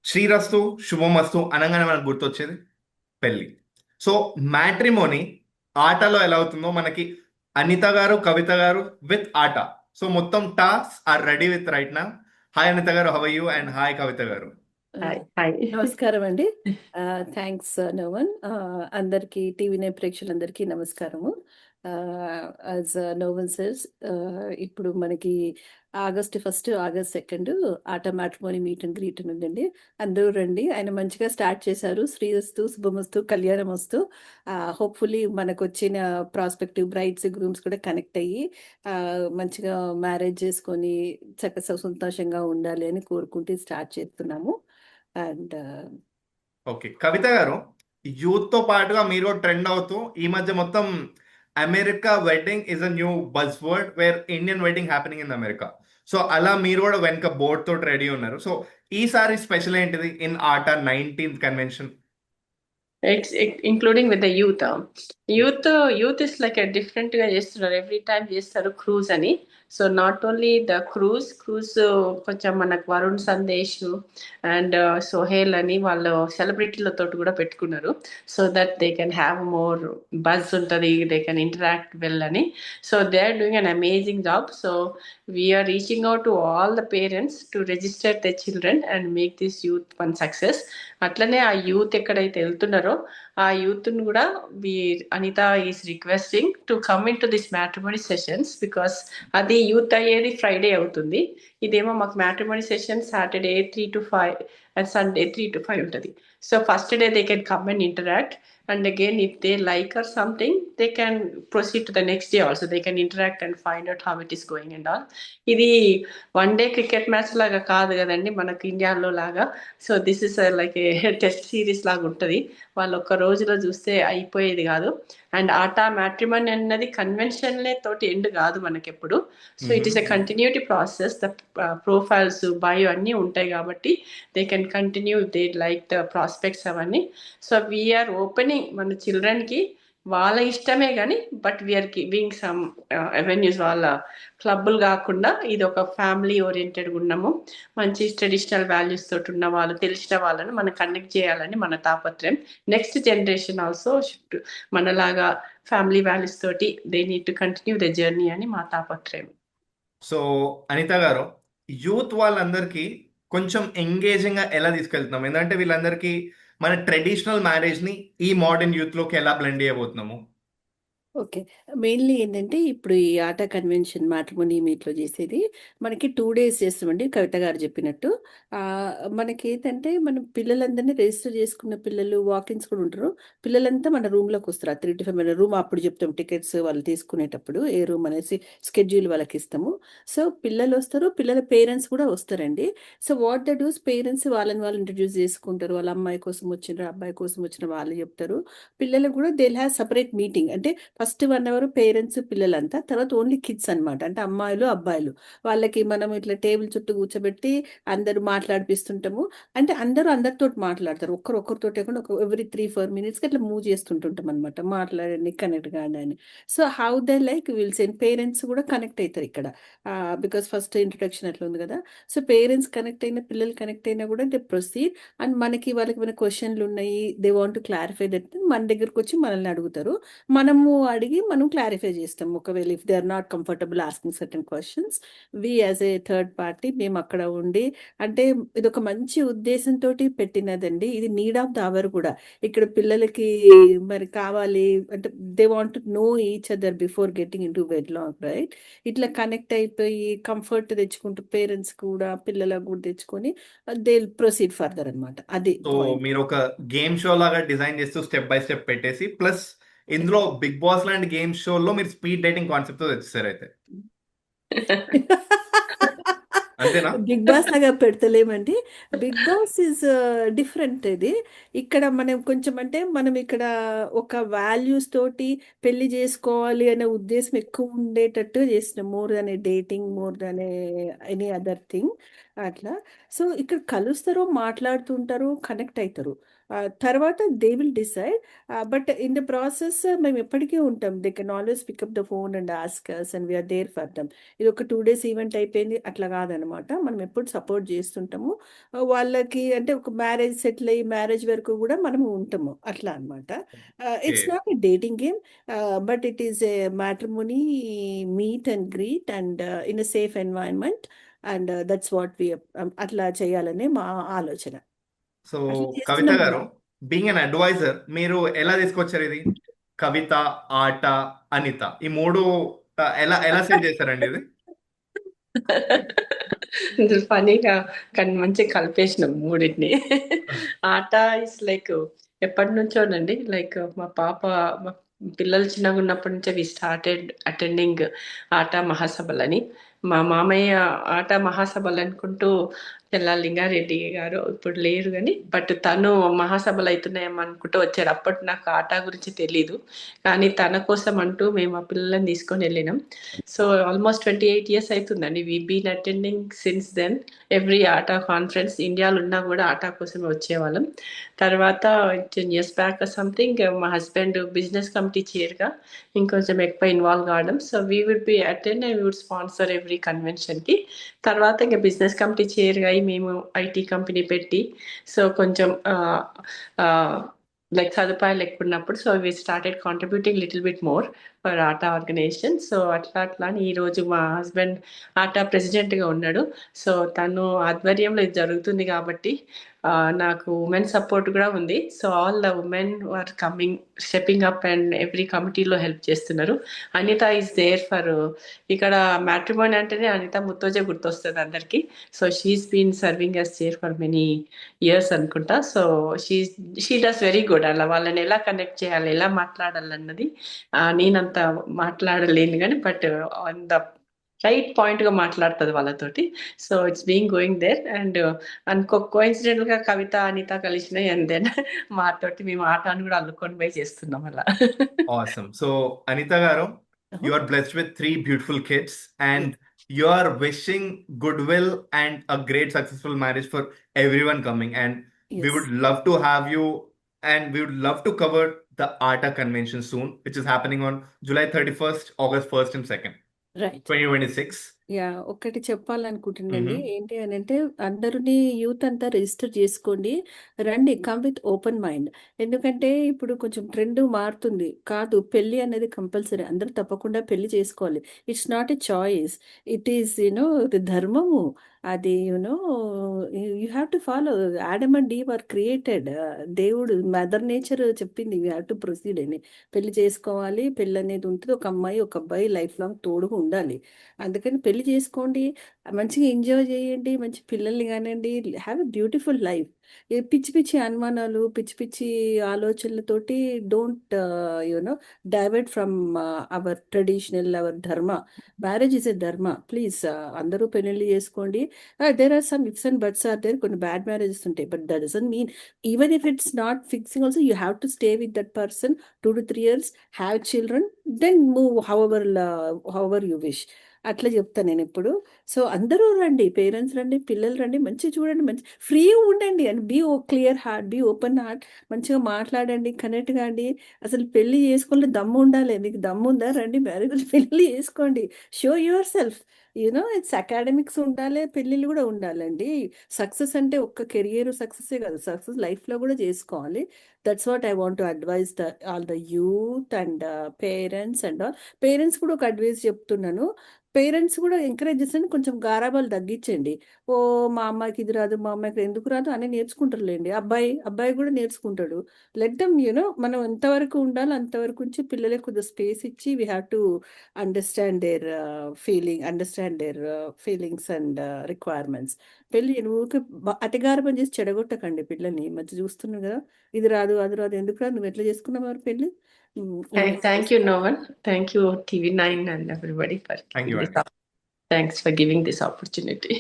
శ్రీరస్తు శుభమస్తు అనగానే మనకు గుర్తొచ్చేది పెళ్లి. సో మ్యాట్రిమోనీ ఆటలో ఎలా అవుతుందో మనకి అనిత గారు కవిత గారు విత్ ఆట. సో మొత్తం task are ready with right నా. హాయ్ అనిత గారు, హవ్ యూ, అండ్ హాయ్ కవిత గారు. Hi hi. నమస్కారం అండి. Thanks no one. అందరికీ టీవీ నైన్ ప్రేక్షకులందరికీ నమస్కారము. యాజ్ నోవన్ సెస్, ఇప్పుడు మనకి ఆగస్ట్ 1, ఆగస్ట్ 2 ఆట మ్యాట్రిమోనీ మీట్ అండ్ గ్రీట్ ఉందండి. అందరూ రండి. ఆయన మంచిగా స్టార్ట్ చేశారు. శ్రీరస్తు శుభమస్తు కళ్యాణం వస్తు. హోప్ఫుల్లీ మనకు వచ్చిన ప్రాస్పెక్టివ్ బ్రైడ్స్ గ్రూమ్స్ కూడా కనెక్ట్ అయ్యి మంచిగా మ్యారేజ్ చేసుకొని సంతోషంగా ఉండాలి అని కోరుకుంటూ స్టార్ట్ చేస్తున్నాము. అండ్ ఓకే కవిత గారు, యూత్ తో పాటుగా మీరు ట్రెండ్ అవుతూ ఈ మధ్య మొత్తం America wedding is a new buzz word where Indian wedding happening in America. So అలా మీరు కూడా వెనక బోర్డ్ తోటి రెడీ ఉన్నారు. సో ఈసారి స్పెషల్ ఏంటిది ఇన్ ఆట 19th convention? Including with the youth. Youth is like different గా చేస్తున్నారు. ఎవ్రీ టైం చేస్తారు క్రూజ్ అని. So not only the cruise కొంచెం మనకు వరుణ్ సందేశ్ అండ్ సోహేల్ అని వాళ్ళు సెలబ్రిటీలతో కూడా పెట్టుకున్నారు. So that they can have more buzz ఉంటుంది, దే కెన్ ఇంటరాక్ట్ వెల్ అని. So they are doing an amazing job. So we are reaching out to all the parents to register the children and make this youth one success. అట్లనే ఆ youth ఎక్కడైతే వెళ్తున్నారో ఆ youth ను కూడా Anitha is requesting to come in to this matrimony sessions, because అది youth అయ్యేది Friday అవుతుంది. ఇదేమో మాకు matrimony session Saturday 3 to 5 and Sunday 3 to 5 ఉంటుంది. So first day they can come and interact, and again if they like or something they can proceed to the next day also. They can interact and find out how it is going and all. ఇది one day cricket match లాగా కాదు కదండి మనకు ఇండియాలో లాగా. So this is like A test series లాగా ఉంటుంది. వాళ్ళు ఒక్క రోజులో చూస్తే అయిపోయేది కాదు. అండ్ ఆటా మ్యాట్రిమోనీ అన్నది కన్వెన్షన్లే తోటి ఎండ్ కాదు మనకెప్పుడు. So it is a continuity process. The profiles bio అన్నీ ఉంటాయి కాబట్టి they can continue they like the prospects అవన్నీ. సో వీఆర్ ఓపెనింగ్ మన చిల్డ్రన్కి వాళ్ళ ఇష్టమే కానీ but we are giving some avenues. వాళ్ళ క్లబ్బులు కాకుండా ఇది ఒక ఫ్యామిలీ ఓరియంటెడ్గా ఉన్నాము. మంచి ట్రెడిషనల్ వాల్యూస్ తోటి ఉన్న వాళ్ళు తెలిసిన వాళ్ళని మనం కనెక్ట్ చేయాలని మన తాపత్రయం. నెక్స్ట్ జనరేషన్ ఆల్సో షుడ్ మనలాగా ఫ్యామిలీ వాల్యూస్ తోటి they need to continue the journey అని మా తాపత్రయం. సో అనిత గారు, యూత్ వాళ్ళందరికీ కొంచెం ఎంగేజింగ్ గా ఎలా తీసుకెళ్తున్నాం? ఎందుకంటే వీళ్ళందరికీ మన ట్రెడిషనల్ మ్యారేజ్ ని ఈ మోడర్న్ యూత్ లోకి ఎలా బ్లెండ్ చేయబోతున్నాము? ఓకే. మెయిన్‌లీ ఏంటంటే, ఇప్పుడు ఈ ఆట కన్వెన్షన్ మ్యాట్రిమోనీ మీట్‌లో చేసేది మనకి 2 డేస్ చేస్తామండి కవిత గారు చెప్పినట్టు. మనకేంటంటే, మనం పిల్లలందరినీ రిజిస్టర్ చేసుకున్న పిల్లలు వాకిన్స్ కూడా ఉంటారు. పిల్లలంతా మన రూమ్‌లోకొస్తారు. ఆ 3-5 మన రూమ్ అప్పుడు చెప్తాం టికెట్స్ వాళ్ళు తీసుకునేటప్పుడు ఏ రూమ్ అనేసి స్కెడ్యూల్ వాళ్ళకిస్తాము. సో, పిల్లలొస్తారు. పిల్లల పేరెంట్స్ కూడా వస్తారండి. So, what they does parents వాళ్ళని వాళ్ళు ఇంట్రొడ్యూస్ చేసుకుంటారు. వాళ్ళ అమ్మాయి కోసం వచ్చిండ్రు, అబ్బాయి కోసం వచ్చిన వాళ్ళు చెప్తారు. పిల్లలు కూడా they will have separate meeting. అంటే ఫస్ట్ 1 అవర్ పేరెంట్స్ పిల్లలంతా, తర్వాత ఓన్లీ కిడ్స్ అనమాట. అంటే అమ్మాయిలు అబ్బాయిలు వాళ్ళకి మనం ఇట్లా టేబుల్ చుట్టూ కూర్చోబెట్టి అందరూ మాట్లాడిపిస్తుంటాము. అంటే అందరూ అందరితోటి మాట్లాడతారు. ఒకరితోటి కాకుండా ఒక ఎవ్రీ 3-4 మినిట్స్కి అట్లా మూవ్ చేస్తుంటుంటాం అనమాట. మాట్లాడండి కనెక్ట్ కాండి అని. So how they like will send parents కూడా కనెక్ట్ అవుతారు ఇక్కడ. బికాస్ ఫస్ట్ ఇంట్రొడక్షన్ అట్లా ఉంది కదా. సో పేరెంట్స్ కనెక్ట్ అయిన పిల్లలు కనెక్ట్ అయినా కూడా దే ప్రొసీడ్. అండ్ మనకి వాళ్ళకి ఏమైనా క్వశ్చన్లు ఉన్నాయి, they want to clarify that, మన దగ్గరకు వచ్చి మనల్ని అడుగుతారు. మనము అడిగి మనం క్లారిఫై చేస్తాం. ఒకవేళ if they are not comfortable asking certain questions, we as a third party మేము అక్కడ ఉండి, అంటే ఇది ఒక మంచి ఉద్దేశంతో పెట్టినదండి. ఇది నీడ్ ఆఫ్ ద అవర్ కూడా. ఇక్కడ పిల్లలకి మరి కావాలి అంటే they want to know each other before getting in to వెడ్ లాంగ్, రైట్? ఇట్లా కనెక్ట్ అయిపోయి కంఫర్ట్ తెచ్చుకుంటూ పేరెంట్స్ కూడా పిల్లలకు కూడా తెచ్చుకొని దే ప్రొసీడ్ ఫర్దర్ అనమాట. అది సో పాయింట్. మీరు ఒక గేమ్ షో లాగా డిజైన్ చేస్తూ స్టెప్ బై స్టెప్ పెట్టేసి, ప్లస్ ఇందులో బిగ్ బాస్ లాంటి గేమ్ షోల్లో మీరు స్పీడ్ డేటింగ్ కాన్సెప్ట్ తో తెచ్చారు అయితే, అంతేనా? బిగ్ బాస్ లాగా పెడతలేమండి. Bigg Boss is different. ఇది ఇక్కడ మనం కొంచెం అంటే మనం ఇక్కడ ఒక వాల్యూస్ తోటి పెళ్లి చేసుకోవాలి అనే ఉద్దేశం ఎక్కువ ఉండేటట్టు చేసినాం. More than a dating, more than any other thing. అట్లా. సో, ఇక్కడ కలుస్తారు, మాట్లాడుతుంటారు, కనెక్ట్ అయితారు. తర్వాత they will decide. But in the process మేము ఎప్పటికీ ఉంటాం. They can always pick up the phone and ask us and we are there for them. ఇది ఒక 2 డేస్ ఈవెంట్ అయిపోయింది అట్లా కాదనమాట. మనం ఎప్పుడు సపోర్ట్ చేస్తుంటాము. వాళ్ళకి అంటే ఒక మ్యారేజ్ సెటిల్ అయ్యి మ్యారేజ్ వరకు కూడా మనము ఉంటాము. అట్లా అనమాట. Okay. It's not a dating game, but it is a matrimony meet and greet and in a safe environment. And that's what we అట్లా చేయాలనే మా ఆలోచన. సో అట్లా కవిత చేస్తున్నాం గారు, కూడా. బీయింగ్ అన్ అడ్వైజర్, మీరు ఎలా తీసుకొచ్చారు ఇది? కవిత, ఆట, అనిత, ఈ మూడు ఎలా ఎలా సెట్ చేశారండి ఇది? ఫనీగా కానీ మంచిగా కలిపేసినాం మూడింటిని. ఆట ఇస్ లైక్ ఎప్పటి నుంచోనండి, లైక్ మా పాప మా పిల్లలు చిన్నగా ఉన్నప్పటి నుంచే వి స్టార్టెడ్ అటెండింగ్ ఆట మహాసభలని. మా మామయ్య ఆట మహాసభలు అనుకుంటూ తెల్లా లింగారెడ్డి గారు ఇప్పుడు లేరు కానీ, బట్ తను మహాసభలు అవుతున్నాయేమో అనుకుంటూ వచ్చారు. అప్పటి నాకు ఆట గురించి తెలీదు, కానీ తన కోసం అంటూ మేము ఆ పిల్లల్ని తీసుకొని వెళ్ళినాం. సో ఆల్మోస్ట్ 28 years అవుతుందండి. We been attending since then every ATA conference. ఇండియాలో ఉన్నా కూడా ఆటా కోసమే వచ్చేవాళ్ళం. తర్వాత 10 years బ్యాక్ సంథింగ్ మా హస్బెండ్ బిజినెస్ కమిటీ చైర్గా ఇంకొంచెం ఎక్కువ ఇన్వాల్వ్ కావడం. So we would be attend and we would sponsor every కన్వెన్షన్కి. తర్వాత ఇంకా బిజినెస్ కమిటీ చైర్గా అయ్యి మేము ఐటీ కంపెనీ పెట్టి, సో కొంచెం లైక్ సదుపాయాలు ఎక్కువ ఉన్నప్పుడు, so we started contributing little bit more for ATA organization. So అట్లా అట్లా అని ఈరోజు మా హస్బెండ్ ఆటా ప్రెసిడెంట్గా ఉన్నాడు. సో తను ఆధ్వర్యంలో ఇది జరుగుతుంది కాబట్టి నాకు ఉమెన్ సపోర్ట్ కూడా ఉంది. So all the women are coming, stepping up and every కమిటీలో హెల్ప్ చేస్తున్నారు. అనిత ఈజ్ దేర్ ఫర్, ఇక్కడ మ్యాట్రిమోనీ అంటేనే అనిత ముత్తోజే గుర్తొస్తుంది అందరికీ. So she is been serving as chair for many years అనుకుంటా. So she does very good. అలా వాళ్ళని ఎలా కనెక్ట్ చేయాలి, ఎలా మాట్లాడాలన్నది నేనంత మాట్లాడలేను కానీ, but on the right point గా మాట్లాడుతుంది వాళ్ళతోటి. So it's being going there and అనుకో కోఇన్సిడెంటల్ గా కవిత అనిత కలిసినాయి. అండ్ దెన్ మాతోటి మేము ఆటను కూడా అల్లుకొని పోయి చేస్తున్నాం అలా. Awesome. So, Anita Garu, you Uh-huh. are blessed with 3 beautiful kids, and Yes. you are wishing goodwill and a great successful marriage for everyone coming. And we would Yes. love to have you, and we would love to cover the ATA convention soon, which is happening on July 31st, August 1st, and 2nd, Right. 2026. ఒకటి చెప్పాలనుకుంటున్నానండి. Mm-hmm. ఏంటి అనంటే అందరిని youth అంతా register చేసుకోండి. రండి, come with open mind. ఎందుకంటే ఇప్పుడు కొంచెం ట్రెండ్ మారుతుంది. కాదు, పెళ్లి అనేది కంపల్సరీ. అందరూ తప్పకుండా పెళ్లి చేసుకోవాలి. It's not a choice. It is the ధర్మము. అది you have to follow. Adam and Eve are created. దేవుడు మదర్ నేచర్ చెప్పింది యూ హ్యావ్ టు ప్రొసీడ్ అని. పెళ్లి చేసుకోవాలి. పెళ్లి అనేది ఉంటుంది. ఒక అమ్మాయి ఒక అబ్బాయి లైఫ్ లాంగ్ తోడుగా ఉండాలి. అందుకని పెళ్లి చేసుకోండి, మంచిగా ఎంజాయ్ చేయండి, మంచి పిల్లల్ని కానివ్వండి, హ్యావ్ ఎ బ్యూటిఫుల్ లైఫ్. ఏ పిచ్చి పిచ్చి అనుమానాలు, పిచ్చి పిచ్చి ఆలోచనలతోటి don't divert from our traditional, our dharma. Marriage is a dharma. Please అందరూ పెళ్ళిళ్ళు చేసుకోండి. There are some ifs and buts are there. కొన్ని బ్యాడ్ మ్యారేజెస్ ఉంటాయి, but that doesn't mean even if it's not fixing also you have to stay with that person 2 to 3 years, have children, then move however you wish. అట్లా చెప్తాను నేను ఇప్పుడు. So అందరూ రండి, parents రండి, పిల్లలు రండి, మంచిగా చూడండి, మంచి ఫ్రీగా ఉండండి and be clear heart, be open heart. మంచిగా మాట్లాడండి, కనెక్ట్ కాండి. అసలు పెళ్లి చేసుకోవాలి, దమ్ము ఉండాలి. మీకు దమ్ము ఉందా? రండి, మ్యారేజ్ పెళ్లి చేసుకోండి. Show your self. It's academics ఉండాలి, పెళ్ళిళ్ళు కూడా ఉండాలండి. సక్సెస్ అంటే ఒక్క కెరియర్ సక్సెసే కాదు, సక్సెస్ లైఫ్లో కూడా చేసుకోవాలి. That's what I want to advise all the youth and parents and all. Parents కూడా ఒక అడ్వైస్ చెప్తున్నాను. పేరెంట్స్ కూడా ఎంకరేజ్ చేసండి, కొంచెం గారాబాలు తగ్గించండి. ఓ మా అమ్మాయికి ఇది రాదు, మా అమ్మాయికి ఎందుకు రాదు అని నేర్చుకుంటారులేండి. అబ్బాయి కూడా నేర్చుకుంటాడు. లెట్ దమ్ మనం ఎంతవరకు ఉండాలో అంతవరకు ఉంచి పిల్లలకి కొద్దిగా స్పేస్ ఇచ్చి we have to understand their feelings and requirements. పెళ్ళి ఊరికే అతిగారపం చేసి చెడగొట్టకండి పిల్లల్ని. ఈ మధ్య చూస్తున్నావు కదా, ఇది రాదు అది రాదు, ఎందుకు రాదు, నువ్వు ఎట్లా చేసుకున్నావు మరి పెళ్ళి? Thank you, Novan. Thank you, TV9 and everybody for Thank giving you, this Anita. Thanks for giving this opportunity.